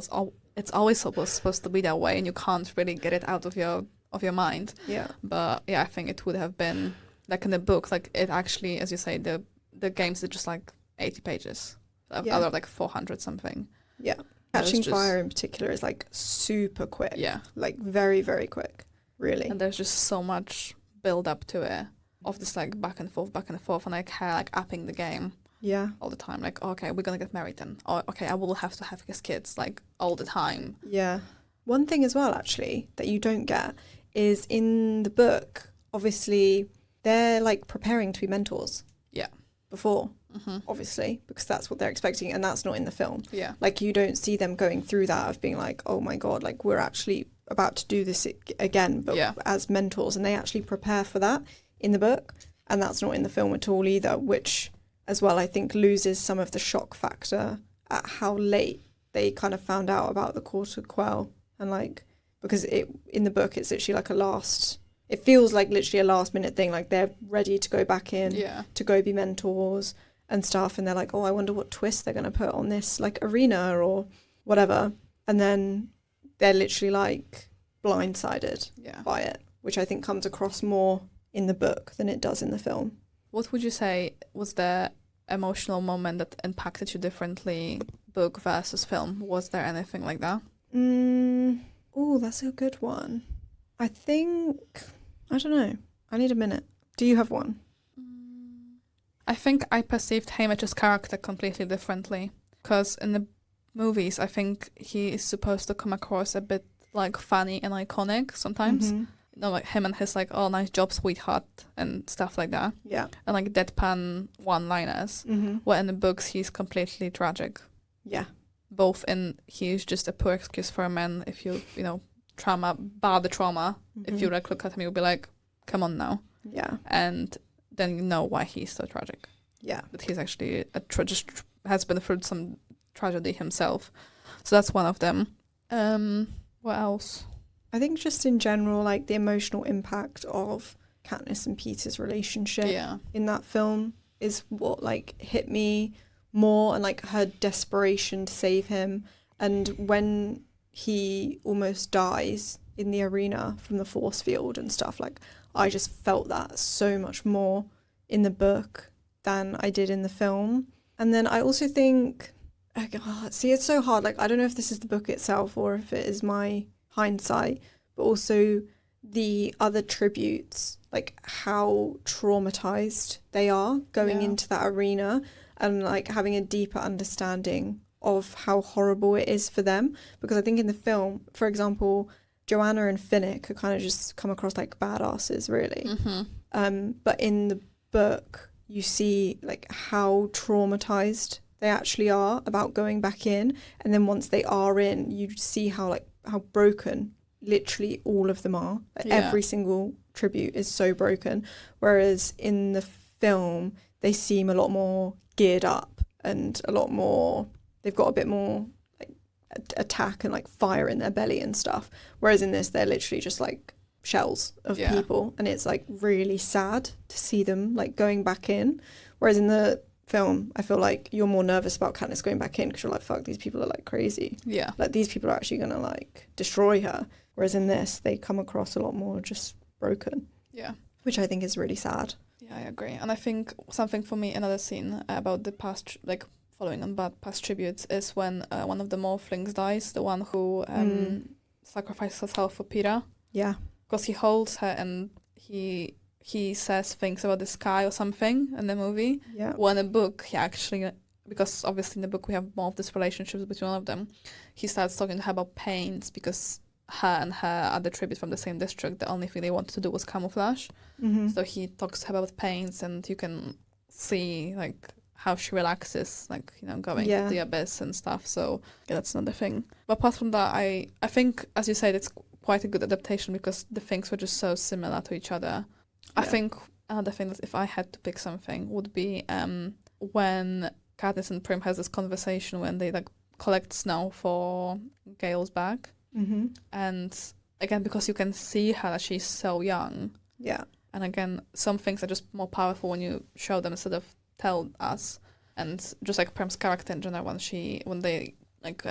it's always supposed to be that way, and you can't really get it out of your mind. Yeah. But yeah, I think it would have been like in the book, like it actually, as you say, the games are just like 80 pages out of like 400 something. Yeah. Catching Fire in particular is like super quick. Yeah. Like very, very quick, really. And there's just so much build up to it of this like back and forth, and like her like upping the game. Yeah. All the time. Like, okay, we're going to get married then. Or, okay, I will have to have his kids, like, all the time. Yeah. One thing as well, actually, that you don't get is in the book, obviously, they're, like, preparing to be mentors. Yeah. Before, obviously, because that's what they're expecting, and that's not in the film. Yeah. Like, you don't see them going through that of being like, oh, my God, like, we're actually about to do this again, but as mentors. And they actually prepare for that in the book, and that's not in the film at all either, which... as well, I think loses some of the shock factor at how late they kind of found out about the Quarter Quell. And like, because in the book, it's literally like it feels like literally a last minute thing. Like they're ready to go back in, to go be mentors and stuff. And they're like, oh, I wonder what twist they're going to put on this like arena or whatever. And then they're literally like blindsided by it, which I think comes across more in the book than it does in the film. What would you say was the emotional moment that impacted you differently, book versus film? Was there anything like that? Oh, that's a good one. I think, I don't know. I need a minute. Do you have one? I think I perceived Haymitch's character completely differently. Because in the movies, I think he is supposed to come across a bit like funny and iconic sometimes. You know, like him and his like, oh, nice job, sweetheart, and stuff like that. Yeah. And like deadpan one-liners. Where in the books, he's completely tragic. Yeah. Both in, he's just a poor excuse for a man. If you know, bar the trauma. If you like look at him, you'll be like, come on now. Yeah. And then you know why he's so tragic. Yeah. That he's actually just has been through some tragedy himself. So that's one of them. What else? I think just in general, like the emotional impact of Katniss and Peter's relationship in that film is what like hit me more, and like her desperation to save him. And when he almost dies in the arena from the force field and stuff, like I just felt that so much more in the book than I did in the film. And then I also think, see, it's so hard. Like, I don't know if this is the book itself or if it is my hindsight, but also the other tributes, like how traumatized they are going into that arena, and like having a deeper understanding of how horrible it is for them. Because I think in the film, for example, Joanna and Finnick are kind of just come across like badasses, really. But in the book, you see like how traumatized they actually are about going back in, and then once they are in, you see how broken literally all of them are. Like, every single tribute is so broken, whereas in the film they seem a lot more geared up and a lot more, they've got a bit more like attack and like fire in their belly and stuff, whereas in this they're literally just like shells of people, and it's like really sad to see them like going back in. Whereas in the film, I feel like you're more nervous about Katniss going back in because you're like, fuck, these people are like crazy. Yeah. Like these people are actually gonna like destroy her. Whereas in this, they come across a lot more just broken. Yeah. Which I think is really sad. Yeah, I agree. And I think something for me, another scene about the past, like following on bad past tributes, is when one of the Morphlings dies, the one who sacrifices herself for Peter. Yeah. Because he holds her and he says things about the sky or something in the movie. Yeah. Well, in the book, he actually, because obviously in the book we have more of these relationships between all of them, he starts talking to her about pains, because her and her other tribute from the same district, the only thing they wanted to do was camouflage. So he talks to her about pains, and you can see like how she relaxes, like, you know, going to the abyss and stuff. So that's another thing. But apart from that, I think, as you said, it's quite a good adaptation because the things were just so similar to each other. I think another thing that if I had to pick something would be when Katniss and Prim has this conversation when they like collect snow for Gale's bag. And again, because you can see her that she's so young. Yeah. And again, some things are just more powerful when you show them instead of tell us. And just like Prim's character in general, when they like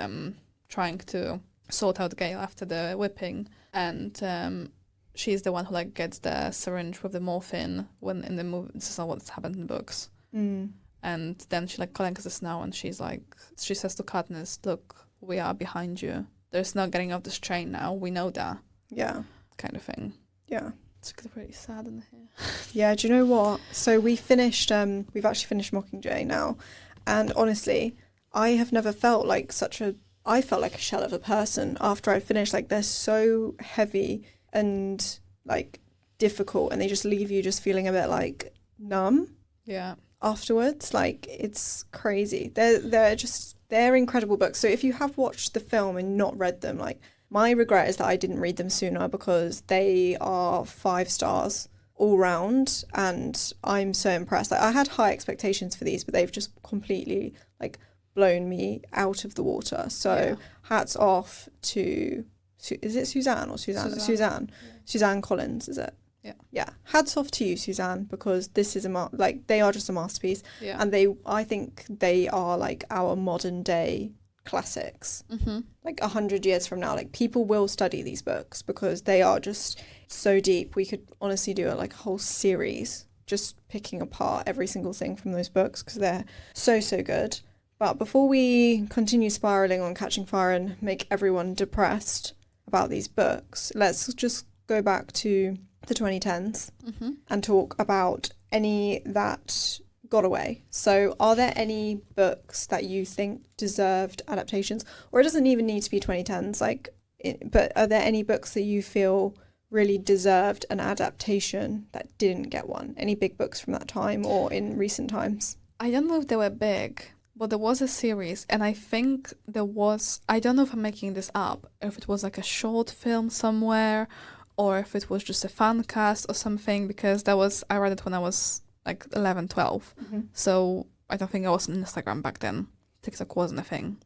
trying to sort out Gale after the whipping, and she's the one who like gets the syringe with the morphine when in the movie. This is not what's happened in the books. And then she like collects the snow, and she says to Katniss, "Look, we are behind you. There's no getting off this train now. We know that." Yeah. Kind of thing. Yeah. It's pretty sad in here. Yeah, do you know what? So we've actually finished Mockingjay now. And honestly, I have never felt like I felt like a shell of a person after I finished. Like, they're so heavy and like difficult, and they just leave you just feeling a bit like numb. Yeah. Afterwards, like, it's crazy. They're incredible books. So if you have watched the film and not read them, like, my regret is that I didn't read them sooner, because they are 5 stars all round, and I'm so impressed. Like, I had high expectations for these, but they've just completely like blown me out of the water. So hats off to, is it Suzanne or Suzanne? Suzanne. Yeah. Suzanne Collins, is it? Yeah. Yeah. Hats off to you, Suzanne, because this is they are just a masterpiece. Yeah. And I think they are like our modern day classics. Like 100 years from now, like, people will study these books because they are just so deep. We could honestly do a whole series just picking apart every single thing from those books, because they're so good. But before we continue spiraling on Catching Fire and make everyone depressed about these books, let's just go back to the 2010s and talk about any that got away. So are there any books that you think deserved adaptations? Or it doesn't even need to be 2010s, but are there any books that you feel really deserved an adaptation that didn't get one? Any big books from that time or in recent times? I don't know if they were big, but there was a series, and I think I don't know if I'm making this up, if it was like a short film somewhere, or if it was just a fan cast or something, because I read it when I was like 11, 12. So I don't think I was on Instagram back then. TikTok wasn't a thing.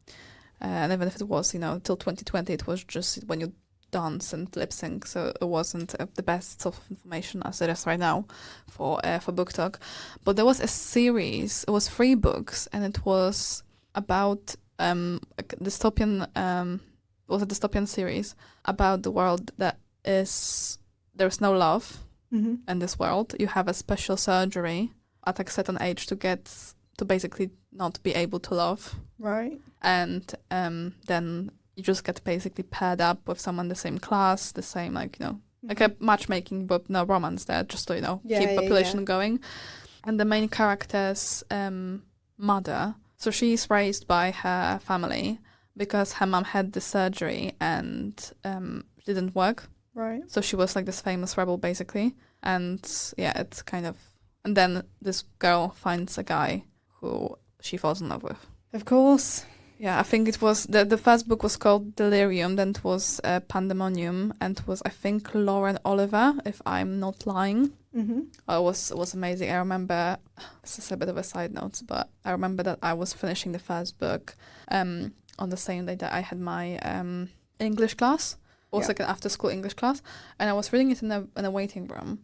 And even if it was, till 2020, it was just when you dance and lip sync. So it wasn't the best source of information as it is right now for Book Talk. But there was a series. It was 3 books, and it was about a dystopian. It was a dystopian series about the world that is there's no love in this world. You have a special surgery at a certain age to basically not be able to love. Right. And then you just get basically paired up with someone the same class, the same like a matchmaking, but no romance there, just to keep population going. And the main character's mother, so she's raised by her family because her mom had the surgery and didn't work. Right. So she was like this famous rebel basically. And yeah, it's kind of, and then this girl finds a guy who she falls in love with. Of course. Yeah, I think it was, the first book was called Delirium, then it was Pandemonium, and it was, I think, Lauren Oliver, if I'm not lying. Oh, it was amazing. I remember, this is a bit of a side note, but I remember that I was finishing the first book on the same day that I had my English class. It was like an after-school English class, and I was reading it in a waiting room.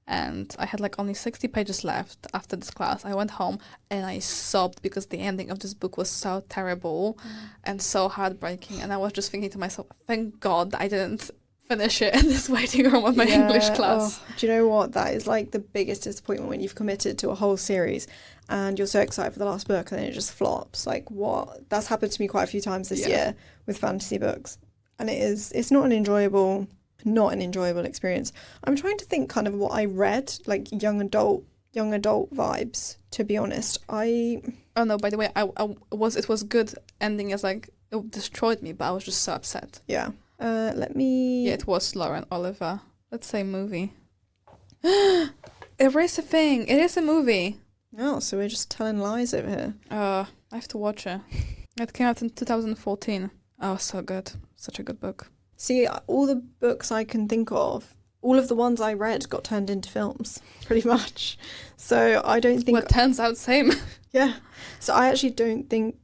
And I had like only 60 pages left after this class. I went home and I sobbed because the ending of this book was so terrible and so heartbreaking. And I was just thinking to myself, thank God I didn't finish it in this waiting room of my English class. Oh, do you know what? That is like the biggest disappointment when you've committed to a whole series and you're so excited for the last book and then it just flops. Like what? That's happened to me quite a few times this year with fantasy books. And it's not an enjoyable experience. I'm trying to think kind of what I read, like young adult vibes, to be honest. Oh no, by the way, it was good ending as like it destroyed me, but I was just so upset. Yeah. It was Lauren Oliver. Let's say movie. It is a thing. It is a movie. Oh, so we're just telling lies over here. I have to watch it. It came out in 2014. Oh, so good. Such a good book. See, all the books I can think of, all of the ones I read got turned into films, pretty much. So I don't think... Well, it turns out same. Yeah. So I actually don't think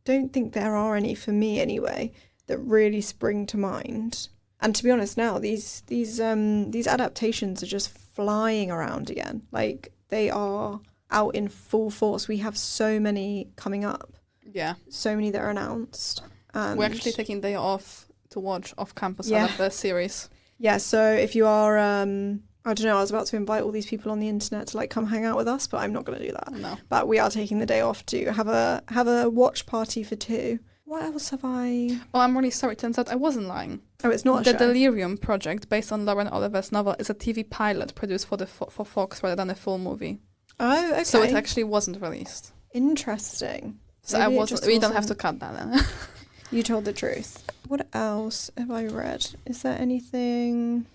there are any, for me anyway, that really spring to mind. And to be honest now, these adaptations are just flying around again. Like, they are out in full force. We have so many coming up. Yeah. So many that are announced. We're actually taking the day off to watch off-campus out of the series. Yeah, so if you are, I don't know, I was about to invite all these people on the internet to like come hang out with us, but I'm not going to do that. No. But we are taking the day off to have a watch party for 2. What else have I... Oh, I'm really sorry. Turns out I wasn't lying. Oh, it's not The Delirium project, based on Lauren Oliver's novel, is a TV pilot produced for Fox rather than a full movie. Oh, okay. So it actually wasn't released. Interesting. So we don't have to cut that then. You told the truth. What else have I read? Is there anything...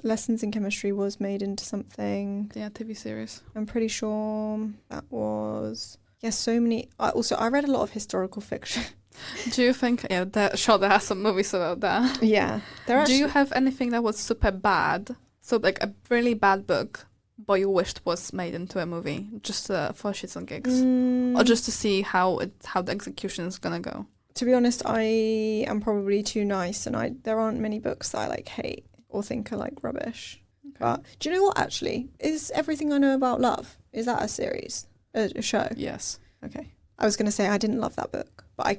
Lessons in Chemistry was made into something. Yeah, TV series. I'm pretty sure that was... Yeah, so many... I read a lot of historical fiction. Do you think... Yeah, there has some movies about that. Yeah. Do you have anything that was super bad? So, like, a really bad book, but you wished was made into a movie? Just for shits and gigs? Or just to see how the execution is gonna go? To be honest, I am probably too nice, and there aren't many books that I like hate or think are like rubbish. Okay. But do you know what? Actually, is Everything I Know About Love? Is that a series, a show? Yes. Okay. I was going to say I didn't love that book, but I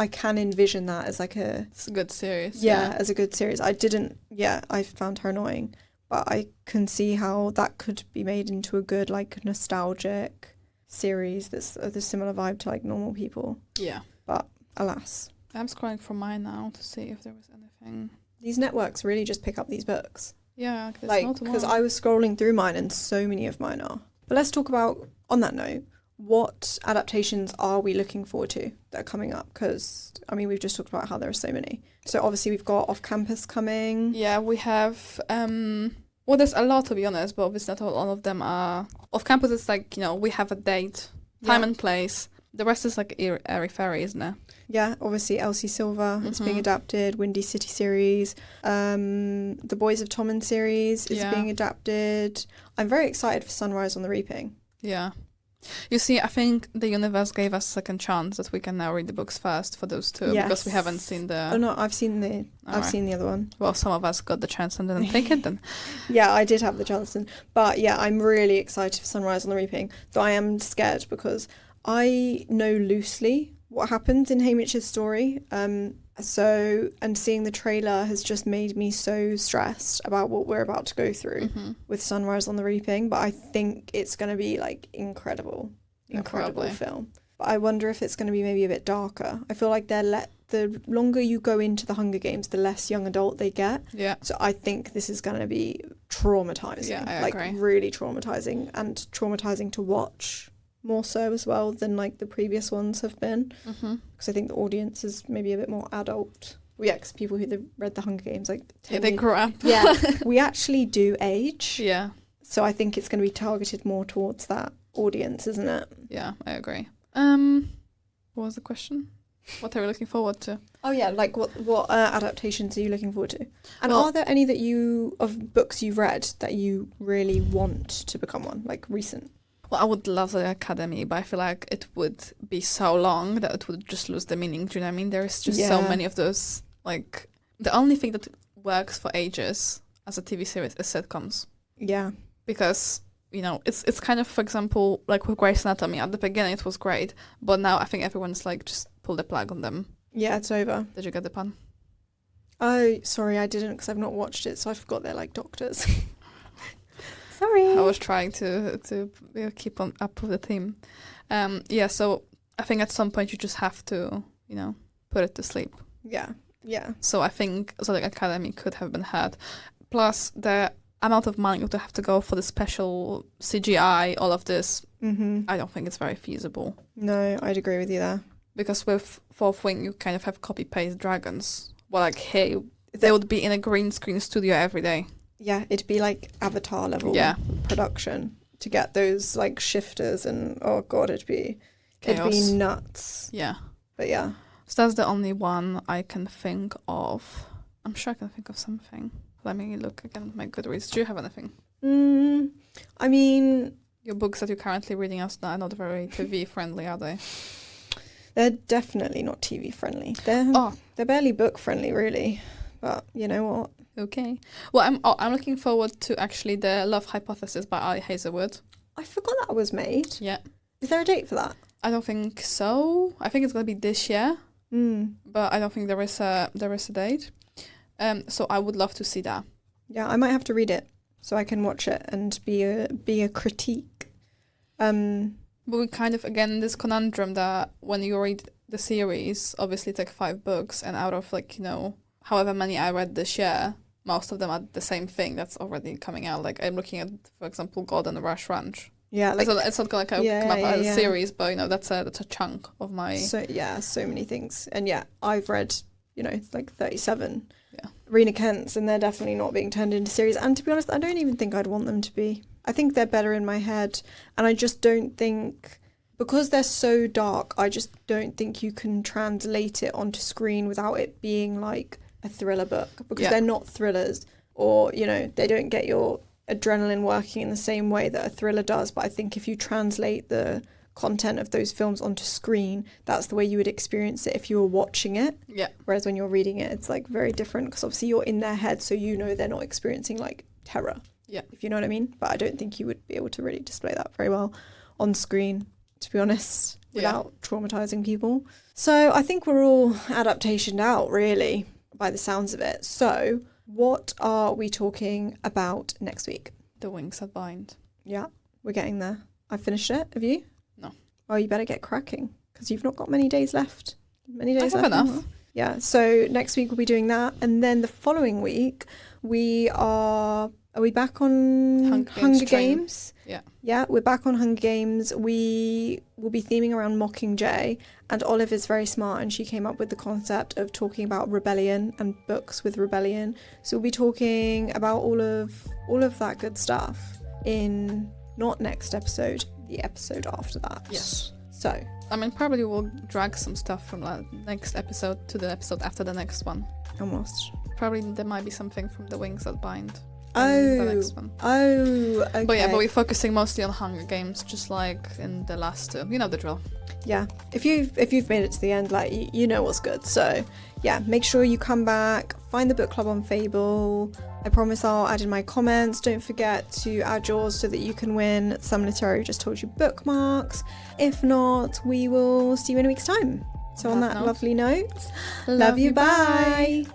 can envision that as like it's a good series. Yeah, as a good series. I didn't. Yeah, I found her annoying, but I can see how that could be made into a good like nostalgic series that's the similar vibe to like Normal People. Yeah. But alas. I'm scrolling for mine now to see if there was anything. These networks really just pick up these books. Yeah, because I was scrolling through mine and so many of mine are. But let's talk about, on that note, what adaptations are we looking forward to that are coming up? Because, I mean, we've just talked about how there are so many. So obviously we've got Off Campus coming. Yeah, we have, well, there's a lot to be honest, but obviously not all of them are. Off Campus is like, we have a date, time and place. The rest is like airy fairy, isn't it? Yeah, obviously Elsie Silver is being adapted. Windy City series, the Boys of Tommen series is being adapted. I'm very excited for Sunrise on the Reaping. Yeah. You see, I think the universe gave us a second chance that we can now read the books first for those two because we haven't seen the. Oh no, I've seen the other one. Well, some of us got the chance and didn't take it then. Yeah, I did have the chance, but yeah, I'm really excited for Sunrise on the Reaping. Though I am scared because I know loosely what happens in Haymitch's story. And seeing the trailer has just made me so stressed about what we're about to go through with Sunrise on the Reaping. But I think it's going to be like incredible film. But I wonder if it's going to be maybe a bit darker. I feel like the longer you go into the Hunger Games, the less young adult they get. Yeah. So I think this is going to be traumatizing. Yeah, I agree. Really traumatizing, and traumatizing to watch. More so as well than like the previous ones have been, because I think the audience is maybe a bit more adult. Yeah, because people who read the Hunger Games they grew up. Yeah, we actually do age. Yeah. So I think it's going to be targeted more towards that audience, isn't it? Yeah, I agree. What was the question? What are you looking forward to? Oh yeah, like what adaptations are you looking forward to? And are there any of books you've read that you really want to become one, like recent? Well, I would love the Academy, but I feel like it would be so long that it would just lose the meaning. Do you know what I mean? There is just so many of those. Like, the only thing that works for ages as a TV series is sitcoms. Yeah. Because, you know, it's kind of, for example, like with Grey's Anatomy. At the beginning, it was great, but now I think everyone's like, just pull the plug on them. Yeah, it's over. Did you get the pun? Oh, sorry, I didn't because I've not watched it, so I forgot they're like doctors. Sorry. I was trying to keep on up with the theme. So I think at some point you just have to, you know, put it to sleep. Yeah, yeah. So I think Zodiac Academy could have been had. Plus the amount of money to have to go for the special CGI, all of this, I don't think it's very feasible. No, I'd agree with you there. Because with Fourth Wing, you kind of have copy-paste dragons. Well, like, hey, they would be in a green screen studio every day. Yeah, it'd be like Avatar level production to get those like shifters and oh god, it'd be nuts. Yeah. But yeah. So that's the only one I can think of. I'm sure I can think of something. Let me look again at my Goodreads. Do you have anything? I mean, your books that you're currently reading are not very TV friendly, are they? They're definitely not TV friendly. They're barely book friendly, really. But you know what? Okay. Well, I'm looking forward to actually the Love Hypothesis by Ali Hazelwood. I forgot that was made. Yeah. Is there a date for that? I don't think so. I think it's gonna be this year. But I don't think there is a date. So I would love to see that. Yeah, I might have to read it so I can watch it and be a critique. But we kind of again this conundrum that when you read the series, obviously take 5 books, and out of like, you know, however many I read this year, most of them are the same thing that's already coming out. Like I'm looking at, for example, Golden Rush Ranch. Yeah, like it's not gonna come up as a series, but you know that's a chunk of my. So many things, and I've read like 37. Yeah, Rena Kent's, and they're definitely not being turned into series. And to be honest, I don't even think I'd want them to be. I think they're better in my head, and I just don't think. Because they're so dark, I just don't think you can translate it onto screen without it being like a thriller book, because they're not thrillers, or they don't get your adrenaline working in the same way that a thriller does. But I think if you translate the content of those films onto screen, that's the way you would experience it if you were watching it. Whereas when you're reading it, it's like very different, because obviously you're in their head, so they're not experiencing like terror, if you know what I mean. But I don't think you would be able to really display that very well on screen, to be honest, without traumatizing people. So I think we're all adaptationed out, really, by the sounds of it. So what are we talking about next week? The Wings That Bind. Yeah, we're getting there. I finished it. Have you? No. Oh, you better get cracking, because you've not got many days left. I have enough. Yeah, so next week we'll be doing that. And then the following week Are we back on Hunger Games? Yeah. Yeah, we're back on Hunger Games. We will be theming around Mockingjay, and Olive is very smart, and she came up with the concept of talking about rebellion and books with rebellion. So we'll be talking about all of that good stuff in not next episode, the episode after that. Yes. So I mean, probably we'll drag some stuff from the next episode to the episode after the next one. Almost. Probably there might be something from the Wings That Bind. Oh, the next one. Okay. But we're focusing mostly on Hunger Games, just like in the last two. You know the drill. Yeah, if you've made it to the end, like you know what's good. So yeah, make sure you come back, find the book club on Fable. I promise I'll add in my comments. Don't forget to add yours so that you can win some Literary Just Told You bookmarks. If not, we will see you in a week's time. So on that lovely note, love you, bye.